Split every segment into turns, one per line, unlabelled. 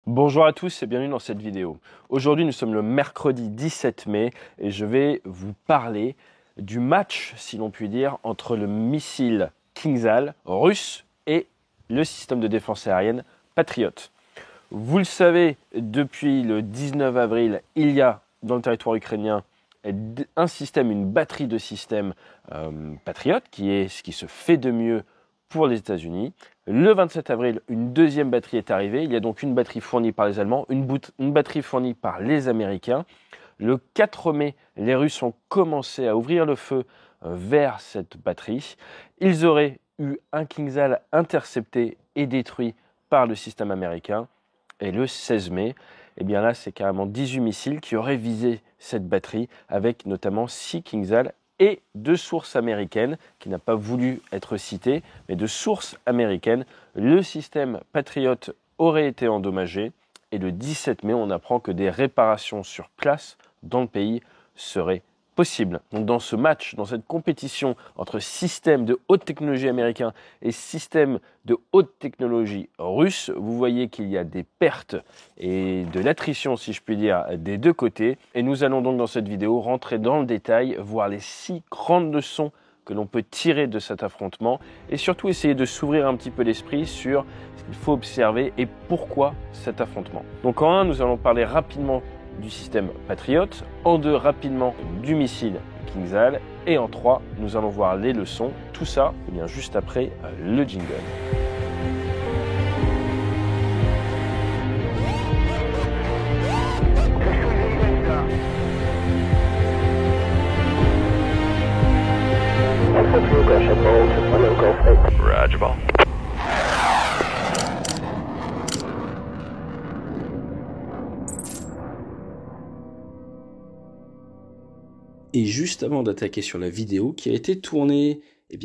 Bonjour à tous et bienvenue dans cette vidéo. Aujourd'hui nous sommes le mercredi 17 mai et je vais vous parler du match, si l'on peut dire, entre le missile Kinzhal russe et le système de défense aérienne Patriot. Vous le savez, depuis le 19 avril, il y a dans le territoire ukrainien un système, une batterie de systèmes Patriot, qui est ce qui se fait de mieux pour les États-Unis. Le 27 avril, une deuxième batterie est arrivée. Il y a donc une batterie fournie par les Allemands, une batterie fournie par les Américains. Le 4 mai, les Russes ont commencé à ouvrir le feu vers cette batterie. Ils auraient eu un Kinzhal intercepté et détruit par le système américain. Et le 16 mai, eh bien là, c'est carrément 18 missiles qui auraient visé cette batterie, avec notamment 6 Kinzhal et de sources américaines, qui n'a pas voulu être citées, mais de sources américaines. Le système Patriot aurait été endommagé. Et le 17 mai, on apprend que des réparations sur place dans le pays seraient possibles. Donc dans ce match, dans cette compétition entre système de haute technologie américain et système de haute technologie russe, vous voyez qu'il y a des pertes et de l'attrition, si je puis dire, des deux côtés. Et nous allons donc dans cette vidéo rentrer dans le détail, voir les 6 grandes leçons que l'on peut tirer de cet affrontement et surtout essayer de s'ouvrir un petit peu l'esprit sur ce qu'il faut observer et pourquoi cet affrontement. Donc en 1, nous allons parler rapidement du système Patriot, en 2 rapidement du missile Kinzhal et en 3 nous allons voir les leçons, tout ça eh bien, juste après le jingle.
Roger, ball.
Et juste avant d'attaquer sur la vidéo qui a été tournée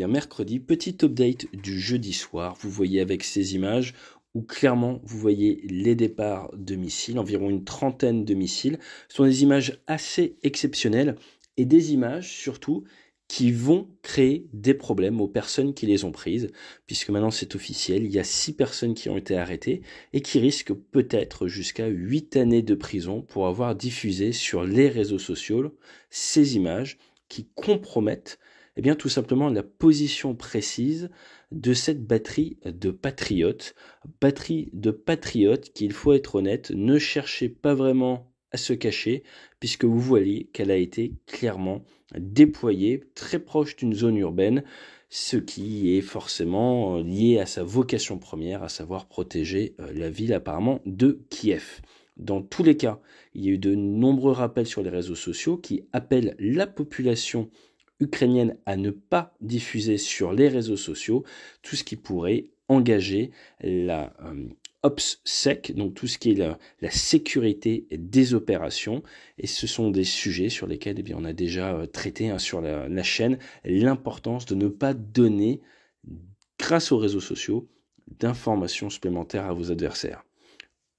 mercredi, petit update du jeudi soir, vous voyez avec ces images où clairement vous voyez les départs de missiles, environ une trentaine de missiles. Ce sont des images assez exceptionnelles et des images surtout qui vont créer des problèmes aux personnes qui les ont prises, puisque maintenant c'est officiel, il y a 6 personnes qui ont été arrêtées et qui risquent peut-être jusqu'à 8 années de prison pour avoir diffusé sur les réseaux sociaux ces images qui compromettent tout simplement la position précise de cette batterie de patriotes. Batterie de patriotes qui, il faut être honnête, ne cherchez pas vraiment à se cacher, puisque vous voyez qu'elle a été clairement déployée très proche d'une zone urbaine, ce qui est forcément lié à sa vocation première, à savoir protéger la ville apparemment de Kiev. Dans tous les cas, il y a eu de nombreux rappels sur les réseaux sociaux qui appellent la population ukrainienne à ne pas diffuser sur les réseaux sociaux tout ce qui pourrait engager la OPSEC, donc tout ce qui est la sécurité des opérations. Et ce sont des sujets sur lesquels on a déjà traité sur la chaîne, l'importance de ne pas donner, grâce aux réseaux sociaux, d'informations supplémentaires à vos adversaires.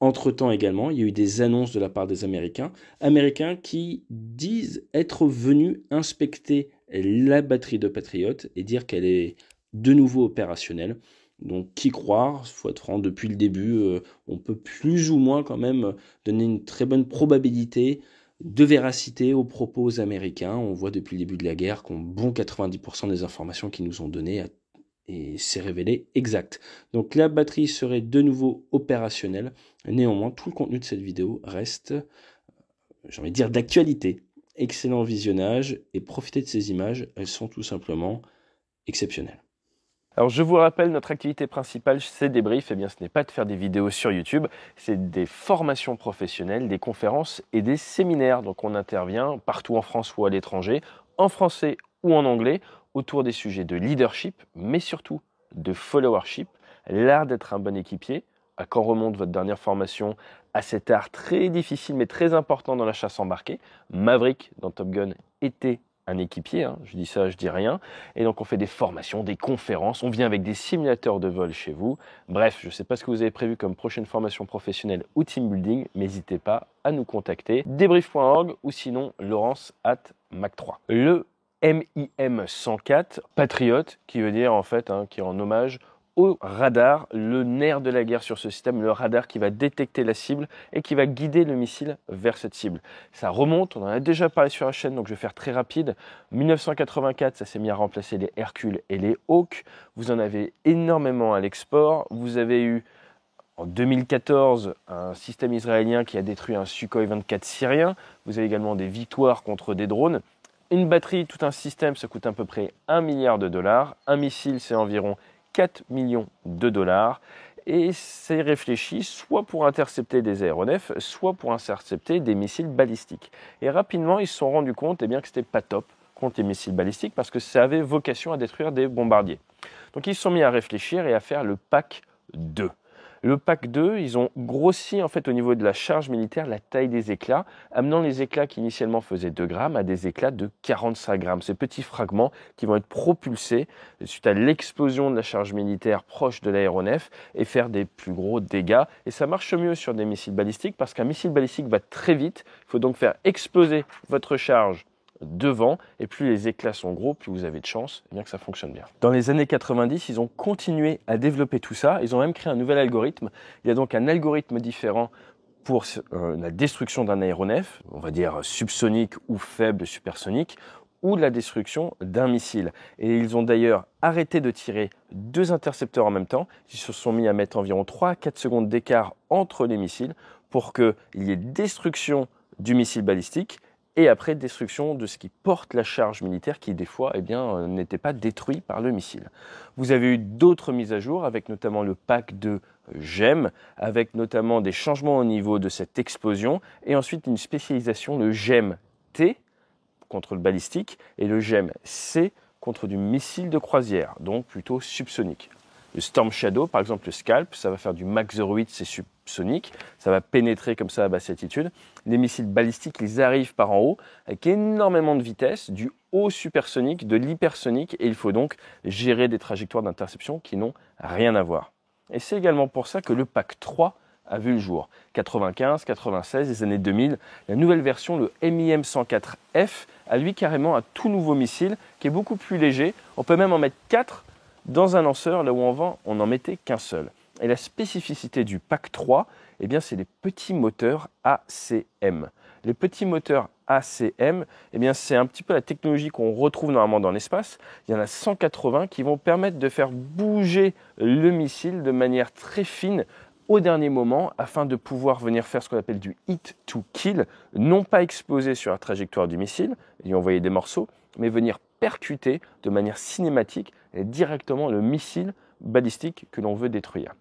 Entre-temps également, il y a eu des annonces de la part des Américains qui disent être venus inspecter la batterie de Patriot et dire qu'elle est de nouveau opérationnelle. Donc qui croire, il faut être franc, depuis le début, on peut plus ou moins quand même donner une très bonne probabilité de véracité aux propos américains. On voit depuis le début de la guerre qu'un bon 90% des informations qu'ils nous ont données et c'est révélé exact. Donc la batterie serait de nouveau opérationnelle. Néanmoins, tout le contenu de cette vidéo reste, j'ai envie de dire, d'actualité. Excellent visionnage et profitez de ces images, elles sont tout simplement exceptionnelles.
Alors je vous rappelle, notre activité principale, c'est Débrief. Eh bien, ce n'est pas de faire des vidéos sur YouTube, c'est des formations professionnelles, des conférences et des séminaires. Donc on intervient partout en France ou à l'étranger, en français ou en anglais, autour des sujets de leadership, mais surtout de followership, l'art d'être un bon équipier. À quand remonte votre dernière formation à cet art très difficile mais très important dans la chasse embarquée? Maverick dans Top Gun était un équipier, je dis ça, je dis rien. Et donc on fait des formations, des conférences, on vient avec des simulateurs de vol chez vous. Bref, je ne sais pas ce que vous avez prévu comme prochaine formation professionnelle ou team building, n'hésitez pas à nous contacter, débrief.org ou sinon laurence@mac3. Le MIM 104, Patriote, qui veut dire en fait, qui est en hommage au radar, le nerf de la guerre sur ce système, le radar qui va détecter la cible et qui va guider le missile vers cette cible. Ça remonte, on en a déjà parlé sur la chaîne, donc je vais faire très rapide. 1984, ça s'est mis à remplacer les Hercule et les Hawk. Vous en avez énormément à l'export. Vous avez eu en 2014, un système israélien qui a détruit un Sukhoi 24 syrien. Vous avez également des victoires contre des drones. Une batterie, tout un système, ça coûte à peu près 1 milliard de dollars. Un missile, c'est environ 4 millions de dollars. Et c'est réfléchi soit pour intercepter des aéronefs, soit pour intercepter des missiles balistiques. Et rapidement, ils se sont rendus compte que ce n'était pas top contre les missiles balistiques parce que ça avait vocation à détruire des bombardiers. Donc ils se sont mis à réfléchir et à faire le Pack 2. Le Pack 2, ils ont grossi en fait au niveau de la charge militaire la taille des éclats, amenant les éclats qui initialement faisaient 2 grammes à des éclats de 45 grammes. Ces petits fragments qui vont être propulsés suite à l'explosion de la charge militaire proche de l'aéronef et faire des plus gros dégâts. Et ça marche mieux sur des missiles balistiques parce qu'un missile balistique va très vite. Il faut donc faire exploser votre charge devant, et plus les éclats sont gros, plus vous avez de chance bien que ça fonctionne bien. Dans les années 90, ils ont continué à développer tout ça. Ils ont même créé un nouvel algorithme. Il y a donc un algorithme différent pour la destruction d'un aéronef, on va dire subsonique ou faible supersonique, ou de la destruction d'un missile. Et ils ont d'ailleurs arrêté de tirer 2 intercepteurs en même temps. Ils se sont mis à mettre environ 3 à 4 secondes d'écart entre les missiles pour qu'il y ait destruction du missile balistique et après destruction de ce qui porte la charge militaire qui des fois n'était pas détruit par le missile. Vous avez eu d'autres mises à jour avec notamment le Pack 2 GEM, avec notamment des changements au niveau de cette explosion et ensuite une spécialisation, le GEM-T contre le balistique et le GEM-C contre du missile de croisière, donc plutôt subsonique. Le Storm Shadow, par exemple le Scalp, ça va faire du Mach 08, c'est subsonique, ça va pénétrer comme ça à basse altitude. Les missiles balistiques, ils arrivent par en haut avec énormément de vitesse, du haut supersonique, de l'hypersonique, et il faut donc gérer des trajectoires d'interception qui n'ont rien à voir. Et c'est également pour ça que le Pack 3 a vu le jour. 95, 96, les années 2000, la nouvelle version, le MIM 104F, a lui carrément un tout nouveau missile qui est beaucoup plus léger. On peut même en mettre 4 dans un lanceur, là où on n'en mettait qu'un seul. Et la spécificité du Pack 3, c'est les petits moteurs ACM. Les petits moteurs ACM, c'est un petit peu la technologie qu'on retrouve normalement dans l'espace. Il y en a 180 qui vont permettre de faire bouger le missile de manière très fine au dernier moment afin de pouvoir venir faire ce qu'on appelle du hit to kill, non pas exploser sur la trajectoire du missile et envoyer des morceaux, mais venir percuter de manière cinématique et directement le missile balistique que l'on veut détruire.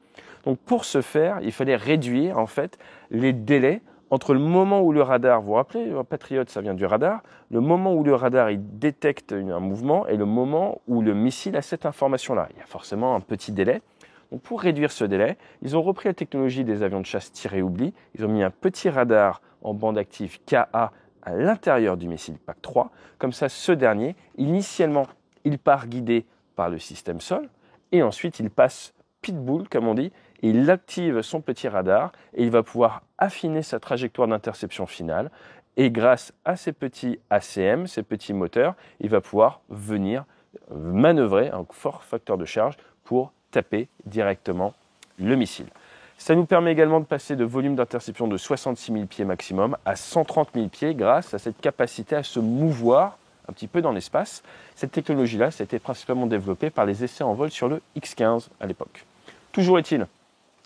Donc pour ce faire, il fallait réduire en fait les délais entre le moment où le radar, vous vous rappelez, Patriot, ça vient du radar, le moment où le radar il détecte un mouvement et le moment où le missile a cette information-là. Il y a forcément un petit délai. Donc pour réduire ce délai, ils ont repris la technologie des avions de chasse tir-et-oubli. Ils ont mis un petit radar en bande active Ka à l'intérieur du missile Pack 3. Comme ça, ce dernier, initialement, il part guidé par le système sol et ensuite il passe pitbull, comme on dit, et il active son petit radar et il va pouvoir affiner sa trajectoire d'interception finale. Et grâce à ces petits ACM, ces petits moteurs, il va pouvoir venir manœuvrer un fort facteur de charge pour taper directement le missile. Ça nous permet également de passer de volume d'interception de 66 000 pieds maximum à 130 000 pieds grâce à cette capacité à se mouvoir un petit peu dans l'espace. Cette technologie-là, ça a été principalement développée par les essais en vol sur le X-15 à l'époque. Toujours est-il,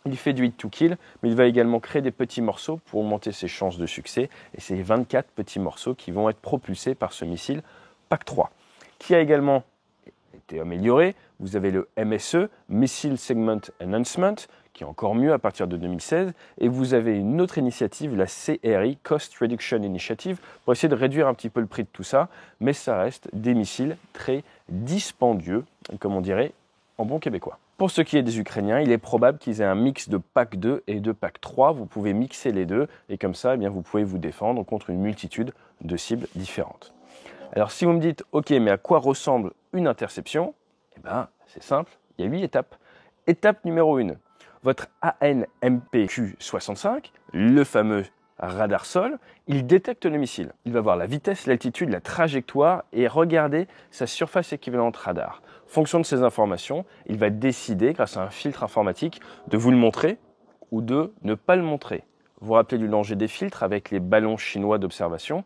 il fait du hit to kill, mais il va également créer des petits morceaux pour augmenter ses chances de succès. Et c'est 24 petits morceaux qui vont être propulsés par ce missile Pack 3, qui a également été amélioré. Vous avez le MSE, Missile Segment Enhancement, qui est encore mieux à partir de 2016. Et vous avez une autre initiative, la CRI, Cost Reduction Initiative, pour essayer de réduire un petit peu le prix de tout ça. Mais ça reste des missiles très dispendieux, comme on dirait en bon québécois. Pour ce qui est des Ukrainiens, il est probable qu'ils aient un mix de Pack 2 et de Pack 3. Vous pouvez mixer les deux et comme ça, vous pouvez vous défendre contre une multitude de cibles différentes. Alors si vous me dites, ok, mais à quoi ressemble une interception ? C'est simple, il y a 8 étapes. Étape numéro 1, votre ANMPQ65, le fameux radar sol, il détecte le missile. Il va voir la vitesse, l'altitude, la trajectoire et regarder sa surface équivalente radar. En fonction de ces informations, il va décider, grâce à un filtre informatique, de vous le montrer ou de ne pas le montrer. Vous vous rappelez du danger des filtres avec les ballons chinois d'observation.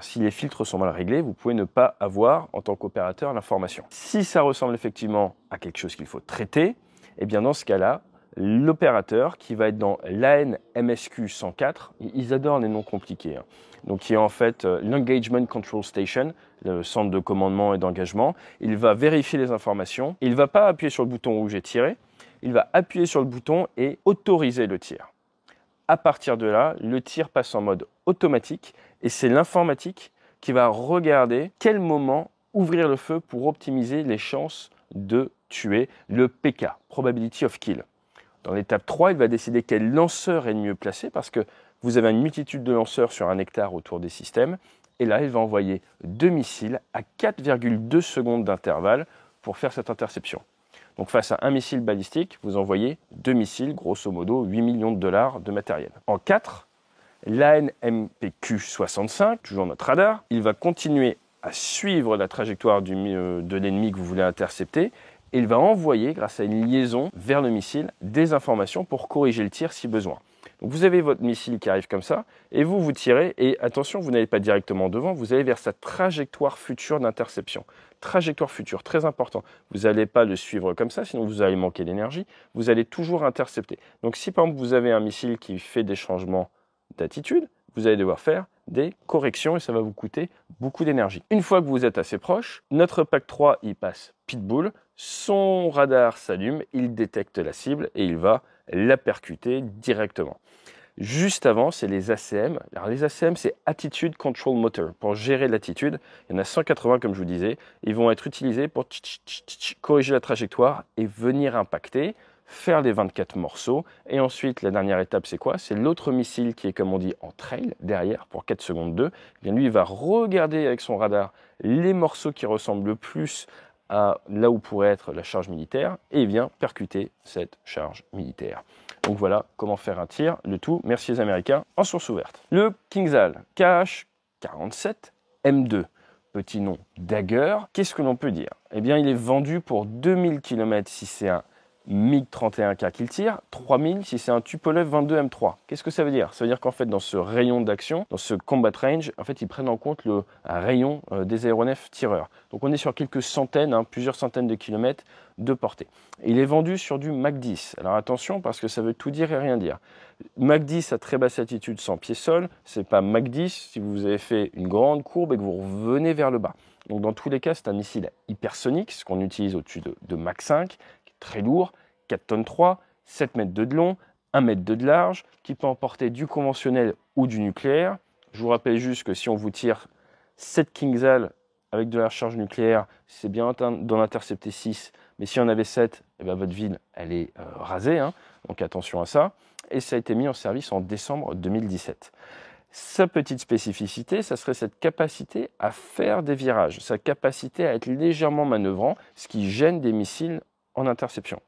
Si les filtres sont mal réglés, vous pouvez ne pas avoir, en tant qu'opérateur, l'information. Si ça ressemble effectivement à quelque chose qu'il faut traiter, eh bien dans ce cas-là, l'opérateur qui va être dans l'AN MSQ 104, ils adorent les noms compliqués, hein. Donc qui est en fait l'Engagement Control Station, le centre de commandement et d'engagement. Il va vérifier les informations. Il ne va pas appuyer sur le bouton rouge et tirer. Il va appuyer sur le bouton et autoriser le tir. À partir de là, le tir passe en mode automatique et c'est l'informatique qui va regarder quel moment ouvrir le feu pour optimiser les chances de tuer, le PK, Probability of Kill. Dans l'étape 3, il va décider quel lanceur est le mieux placé parce que vous avez une multitude de lanceurs sur un hectare autour des systèmes. Et là, il va envoyer 2 missiles à 4,2 secondes d'intervalle pour faire cette interception. Donc face à un missile balistique, vous envoyez 2 missiles, grosso modo 8 millions de dollars de matériel. En 4, l'AN-MPQ-65, toujours notre radar, il va continuer à suivre la trajectoire de l'ennemi que vous voulez intercepter et il va envoyer, grâce à une liaison vers le missile, des informations pour corriger le tir si besoin. Donc vous avez votre missile qui arrive comme ça, et vous tirez, et attention, vous n'allez pas directement devant, vous allez vers sa trajectoire future d'interception. Trajectoire future, très important. Vous n'allez pas le suivre comme ça, sinon vous allez manquer d'énergie, vous allez toujours intercepter. Donc si par exemple vous avez un missile qui fait des changements d'attitude, vous allez devoir faire des corrections et ça va vous coûter beaucoup d'énergie. Une fois que vous êtes assez proche, notre pack 3 il passe pitbull, son radar s'allume, il détecte la cible et il va la percuter directement. Juste avant, c'est les ACM. Alors les ACM, c'est Attitude Control Motor. Pour gérer l'attitude, il y en a 180 comme je vous disais. Ils vont être utilisés pour corriger la trajectoire et venir impacter, faire les 24 morceaux. Et ensuite, la dernière étape, c'est quoi? C'est l'autre missile qui est, comme on dit, en trail, derrière, pour 4 secondes 2. Eh bien, lui, il va regarder avec son radar les morceaux qui ressemblent le plus à là où pourrait être la charge militaire et il vient percuter cette charge militaire. Donc voilà comment faire un tir, le tout, merci les Américains, en source ouverte. Le KingSAL KH-47M2, petit nom Dagger, qu'est-ce que l'on peut dire? Eh bien il est vendu pour 2000 km si c'est un MiG-31K qu'il tire, 3000 si c'est un Tupolev 22 M3. Qu'est-ce que ça veut dire? Ça veut dire qu'en fait, dans ce rayon d'action, dans ce combat range, en fait, ils prennent en compte le rayon des aéronefs tireurs. Donc, on est sur quelques centaines, plusieurs centaines de kilomètres de portée. Il est vendu sur du Mach 10. Alors, attention, parce que ça veut tout dire et rien dire. Mach 10 à très basse altitude sans pied-sol, c'est pas Mach 10 si vous avez fait une grande courbe et que vous revenez vers le bas. Donc, dans tous les cas, c'est un missile hypersonique, ce qu'on utilise au-dessus de Mach 5, très lourd, 4 tonnes 3, 7 mètres de long, 1 mètre de large, qui peut emporter du conventionnel ou du nucléaire. Je vous rappelle juste que si on vous tire 7 KingSAL avec de la charge nucléaire, c'est bien d'en intercepter 6, mais si on avait 7, eh bien votre ville, elle est rasée, donc attention à ça. Et ça a été mis en service en décembre 2017. Sa petite spécificité, ça serait cette capacité à faire des virages, sa capacité à être légèrement manœuvrant, ce qui gêne des missiles en interception.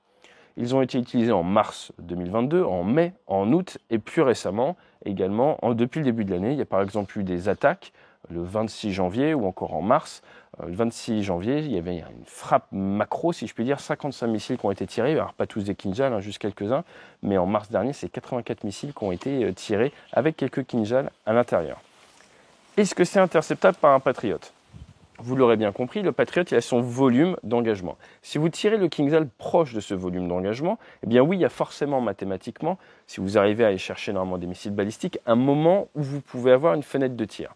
Ils ont été utilisés en mars 2022, en mai, en août et plus récemment également depuis le début de l'année. Il y a par exemple eu des attaques le 26 janvier ou encore en mars. Le 26 janvier, il y avait une frappe macro, si je puis dire, 55 missiles qui ont été tirés, alors pas tous des KingSAL, juste quelques-uns, mais en mars dernier, c'est 84 missiles qui ont été tirés avec quelques KingSAL à l'intérieur. Est-ce que c'est interceptable par un Patriot? Vous l'aurez bien compris, le Patriot il a son volume d'engagement. Si vous tirez le KingSAL proche de ce volume d'engagement, eh bien oui, il y a forcément mathématiquement, si vous arrivez à aller chercher normalement des missiles balistiques, un moment où vous pouvez avoir une fenêtre de tir.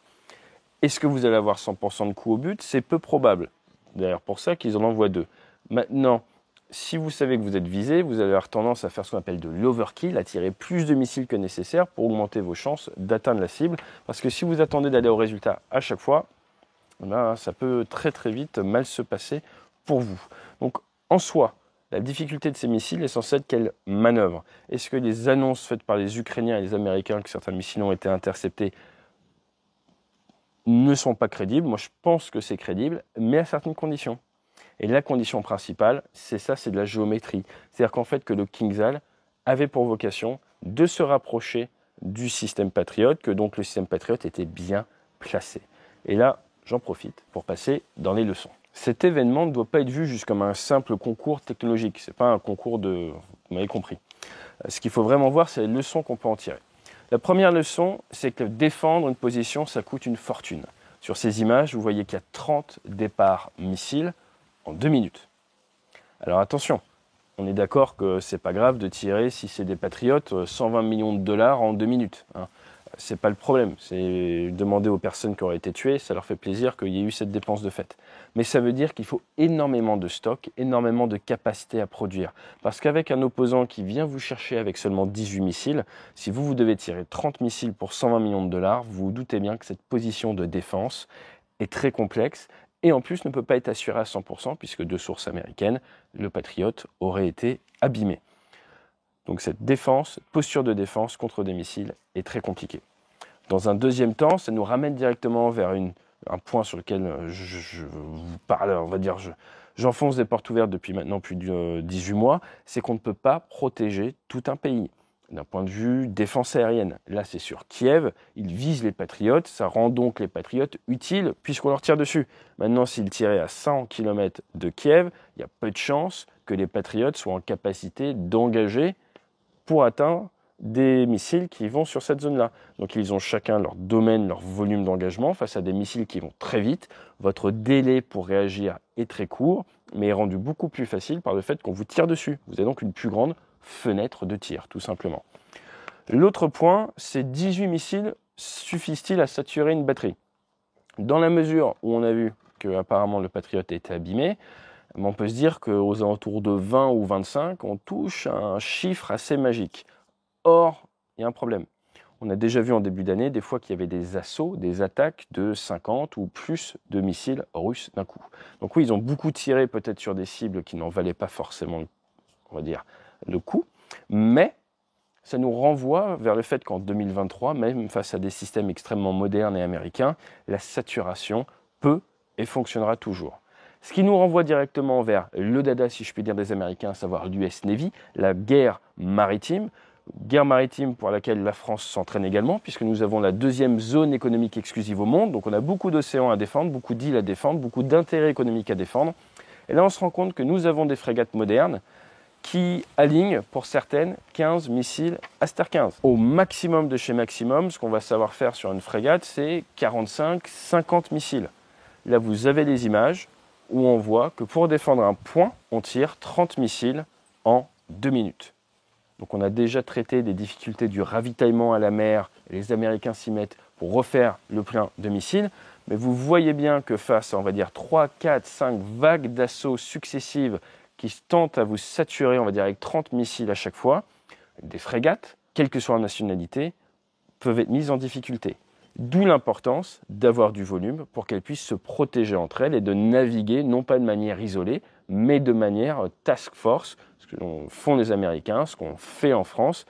Est-ce que vous allez avoir 100% de coups au but? C'est peu probable. D'ailleurs, pour ça qu'ils en envoient 2. Maintenant, si vous savez que vous êtes visé, vous allez avoir tendance à faire ce qu'on appelle de l'overkill, à tirer plus de missiles que nécessaire pour augmenter vos chances d'atteindre la cible. Parce que si vous attendez d'aller au résultat à chaque fois, ben, ça peut très très vite mal se passer pour vous. Donc en soi, la difficulté de ces missiles est censée être qu'elles manœuvrent. Est-ce que les annonces faites par les Ukrainiens et les Américains que certains missiles ont été interceptés ne sont pas crédibles? Moi je pense que c'est crédible, mais à certaines conditions. Et la condition principale, c'est ça, c'est de la géométrie. C'est-à-dire qu'en fait que le KingSAL avait pour vocation de se rapprocher du système Patriot, que donc le système Patriot était bien placé. Et là, j'en profite pour passer dans les leçons. Cet événement ne doit pas être vu juste comme un simple concours technologique. Ce n'est pas un concours de... Vous m'avez compris. Ce qu'il faut vraiment voir, c'est les leçons qu'on peut en tirer. La première leçon, c'est que défendre une position, ça coûte une fortune. Sur ces images, vous voyez qu'il y a 30 départs missiles en 2 minutes. Alors attention, on est d'accord que c'est pas grave de tirer, si c'est des patriotes, 120 millions de dollars en 2 minutes. Hein. C'est pas le problème. C'est demander aux personnes qui auraient été tuées, ça leur fait plaisir qu'il y ait eu cette dépense de fait. Mais ça veut dire qu'il faut énormément de stock, énormément de capacité à produire. Parce qu'avec un opposant qui vient vous chercher avec seulement 18 missiles, si vous devez tirer 30 missiles pour 120 millions de dollars, vous vous doutez bien que cette position de défense est très complexe et en plus ne peut pas être assurée à 100% puisque de sources américaines, le Patriot aurait été abîmé. Donc cette défense, cette posture de défense contre des missiles est très compliquée. Dans un deuxième temps, ça nous ramène directement vers un point sur lequel je vous parle, on va dire, j'enfonce des portes ouvertes depuis maintenant plus de 18 mois, c'est qu'on ne peut pas protéger tout un pays. D'un point de vue défense aérienne, là c'est sur Kiev, ils visent les patriotes, ça rend donc les patriotes utiles puisqu'on leur tire dessus. Maintenant, s'ils tiraient à 100 km de Kiev, il y a peu de chances que les patriotes soient en capacité d'engager pour atteindre des missiles qui vont sur cette zone-là. Donc ils ont chacun leur domaine, leur volume d'engagement face à des missiles qui vont très vite. Votre délai pour réagir est très court, mais est rendu beaucoup plus facile par le fait qu'on vous tire dessus. Vous avez donc une plus grande fenêtre de tir, tout simplement. L'autre point, c'est 18 missiles suffisent-ils à saturer une batterie? Dans la mesure où on a vu qu'apparemment le Patriot a été abîmé, on peut se dire qu'aux alentours de 20 ou 25, on touche à un chiffre assez magique. Or, il y a un problème. On a déjà vu en début d'année des fois qu'il y avait des assauts, des attaques de 50 ou plus de missiles russes d'un coup. Donc oui, ils ont beaucoup tiré peut-être sur des cibles qui n'en valaient pas forcément, on va dire, le coup, mais ça nous renvoie vers le fait qu'en 2023, même face à des systèmes extrêmement modernes et américains, la saturation peut et fonctionnera toujours. Ce qui nous renvoie directement vers le dada, si je puis dire, des Américains, à savoir l'US Navy, la guerre maritime pour laquelle la France s'entraîne également, puisque nous avons la deuxième zone économique exclusive au monde, donc on a beaucoup d'océans à défendre, beaucoup d'îles à défendre, beaucoup d'intérêts économiques à défendre. Et là, on se rend compte que nous avons des frégates modernes qui alignent, pour certaines, 15 missiles Aster 15. Au maximum de chez maximum, ce qu'on va savoir faire sur une frégate, c'est 45-50 missiles. Là, vous avez les images où on voit que pour défendre un point, on tire 30 missiles en 2 minutes. Donc on a déjà traité des difficultés du ravitaillement à la mer, et les Américains s'y mettent pour refaire le plein de missiles, mais vous voyez bien que face à, on va dire, 3, 4, 5 vagues d'assaut successives qui tentent à vous saturer, on va dire, avec 30 missiles à chaque fois, des frégates, quelle que soit la nationalité, peuvent être mises en difficulté. D'où l'importance d'avoir du volume pour qu'elles puissent se protéger entre elles et de naviguer non pas de manière isolée, mais de manière task force, ce que font les Américains, ce qu'on fait en France,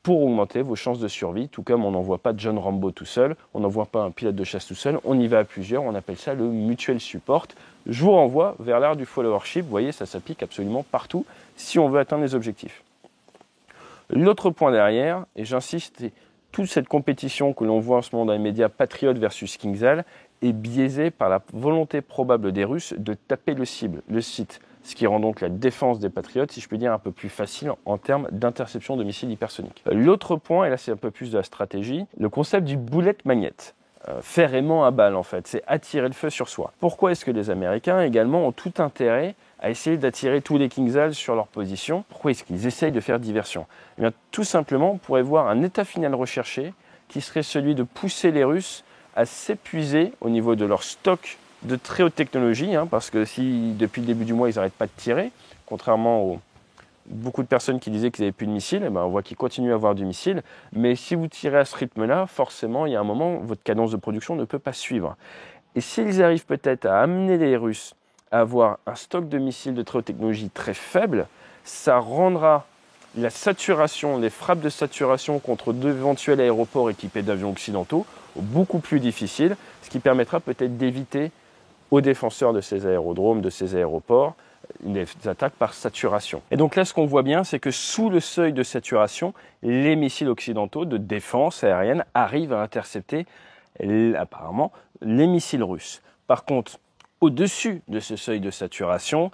pour augmenter vos chances de survie, tout comme on n'envoie pas John Rambo tout seul, on n'envoie pas un pilote de chasse tout seul, on y va à plusieurs, on appelle ça le mutual support. Je vous renvoie vers l'art du followership, vous voyez, ça s'applique absolument partout si on veut atteindre les objectifs. L'autre point derrière, et j'insiste, c'est toute cette compétition que l'on voit en ce moment dans les médias Patriot versus KingsIsle est biaisée par la volonté probable des Russes de taper le site, ce qui rend donc la défense des Patriotes, si je puis dire, un peu plus facile en termes d'interception de missiles hypersoniques. L'autre point, et là c'est un peu plus de la stratégie, le concept du bullet magnet. Faire aimant à balle en fait, c'est attirer le feu sur soi. Pourquoi est-ce que les Américains également ont tout intérêt à essayer d'attirer tous les KingsIsle sur leur position? Pourquoi est-ce qu'ils essayent de faire diversion? Eh bien, tout simplement, on pourrait voir un état final recherché qui serait celui de pousser les Russes à s'épuiser au niveau de leur stock de très haute technologie, parce que si depuis le début du mois ils n'arrêtent pas de tirer, contrairement aux beaucoup de personnes qui disaient qu'ils n'avaient plus de missiles, on voit qu'ils continuent à avoir du missile, mais si vous tirez à ce rythme-là, forcément il y a un moment où votre cadence de production ne peut pas suivre. Et s'ils arrivent peut-être à amener les Russes à avoir un stock de missiles de très haute technologie très faible, ça rendra la saturation, les frappes de saturation contre d'éventuels aéroports équipés d'avions occidentaux beaucoup plus difficiles, ce qui permettra peut-être d'éviter aux défenseurs de ces aérodromes, de ces aéroports, des attaques par saturation. Et donc là, ce qu'on voit bien, c'est que sous le seuil de saturation, les missiles occidentaux de défense aérienne arrivent à intercepter apparemment les missiles russes. Par contre, au-dessus de ce seuil de saturation,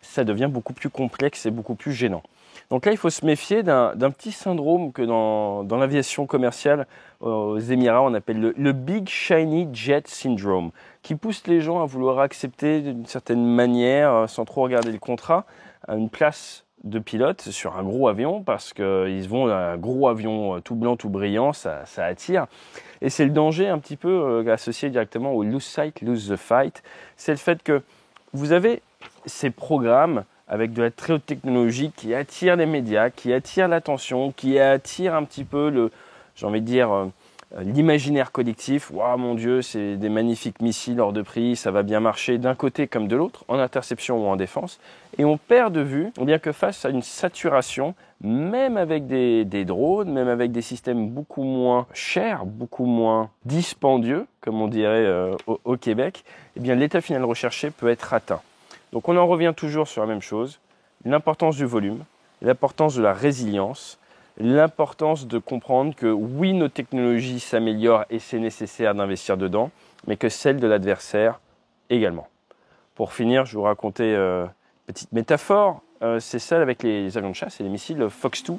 ça devient beaucoup plus complexe et beaucoup plus gênant. Donc là, il faut se méfier d'un petit syndrome que dans l'aviation commerciale aux Émirats, on appelle le Big Shiny Jet Syndrome, qui pousse les gens à vouloir accepter d'une certaine manière, sans trop regarder le contrat, une place de pilote sur un gros avion, parce qu'ils vont un gros avion tout blanc, tout brillant, ça attire. Et c'est le danger un petit peu associé directement au lose sight, lose the fight. C'est le fait que vous avez ces programmes avec de la très haute technologie qui attire les médias, qui attire l'attention, qui attire un petit peu l'imaginaire collectif. Waouh, mon Dieu, c'est des magnifiques missiles hors de prix, ça va bien marcher d'un côté comme de l'autre, en interception ou en défense. Et on perd de vue, bien que face à une saturation, même avec des drones, même avec des systèmes beaucoup moins chers, beaucoup moins dispendieux, comme on dirait au Québec, eh bien l'état final recherché peut être atteint. Donc on en revient toujours sur la même chose, l'importance du volume, l'importance de la résilience, l'importance de comprendre que oui, nos technologies s'améliorent et c'est nécessaire d'investir dedans, mais que celles de l'adversaire également. Pour finir, je vais vous raconter une petite métaphore, c'est celle avec les avions de chasse et les missiles Fox 2,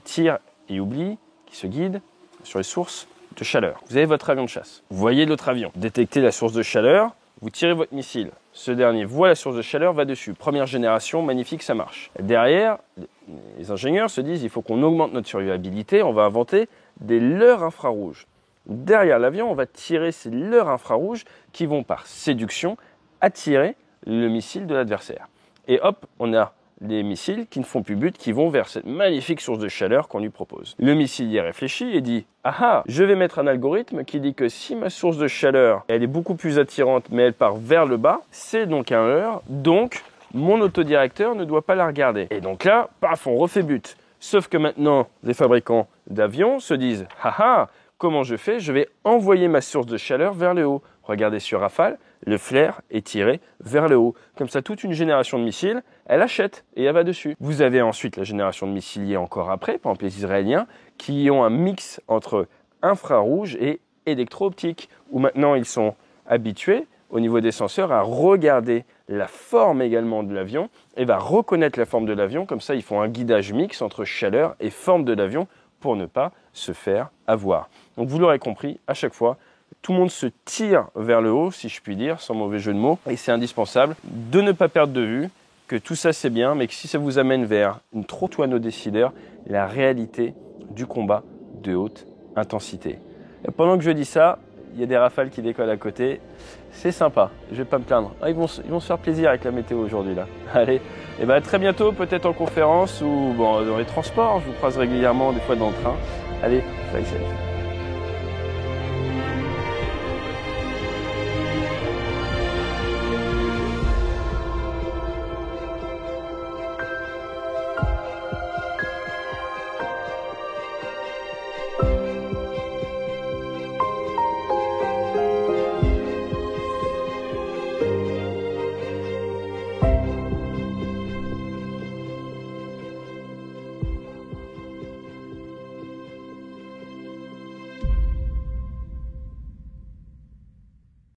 tir et oubli, qui se guident sur les sources de chaleur. Vous avez votre avion de chasse, vous voyez l'autre avion, détectez la source de chaleur, vous tirez votre missile, ce dernier voit la source de chaleur, va dessus. Première génération, magnifique, ça marche. Derrière, les ingénieurs se disent il faut qu'on augmente notre survivabilité, on va inventer des leurres infrarouges. Derrière l'avion, on va tirer ces leurres infrarouges qui vont par séduction attirer le missile de l'adversaire. Et hop, on a des missiles qui ne font plus but, qui vont vers cette magnifique source de chaleur qu'on lui propose. Le missile y réfléchit et dit « Ah ah, je vais mettre un algorithme qui dit que si ma source de chaleur, elle est beaucoup plus attirante, mais elle part vers le bas, c'est donc un leurre, donc mon autodirecteur ne doit pas la regarder. » Et donc là, paf, on refait but. Sauf que maintenant, les fabricants d'avions se disent « Ah ah, comment je fais? Je vais envoyer ma source de chaleur vers le haut. » Regardez sur Rafale, le flair est tiré vers le haut. Comme ça, toute une génération de missiles, elle achète et elle va dessus. Vous avez ensuite la génération de missiliers encore après, par exemple les Israéliens, qui ont un mix entre infrarouge et électro-optique, où maintenant ils sont habitués, au niveau des senseurs, à regarder la forme également de l'avion et va reconnaître la forme de l'avion. Comme ça, ils font un guidage mix entre chaleur et forme de l'avion pour ne pas se faire avoir. Donc vous l'aurez compris, à chaque fois, tout le monde se tire vers le haut, si je puis dire, sans mauvais jeu de mots. Et c'est indispensable de ne pas perdre de vue que tout ça c'est bien, mais que si ça vous amène vers une trop à nos décideurs, la réalité du combat de haute intensité. Et pendant que je dis ça, il y a des rafales qui décollent à côté. C'est sympa, je vais pas me plaindre. Ah, ils vont se faire plaisir avec la météo aujourd'hui là. Allez, et à très bientôt, peut-être en conférence ou dans les transports. Je vous croise régulièrement, des fois dans le train. Allez, fly safe.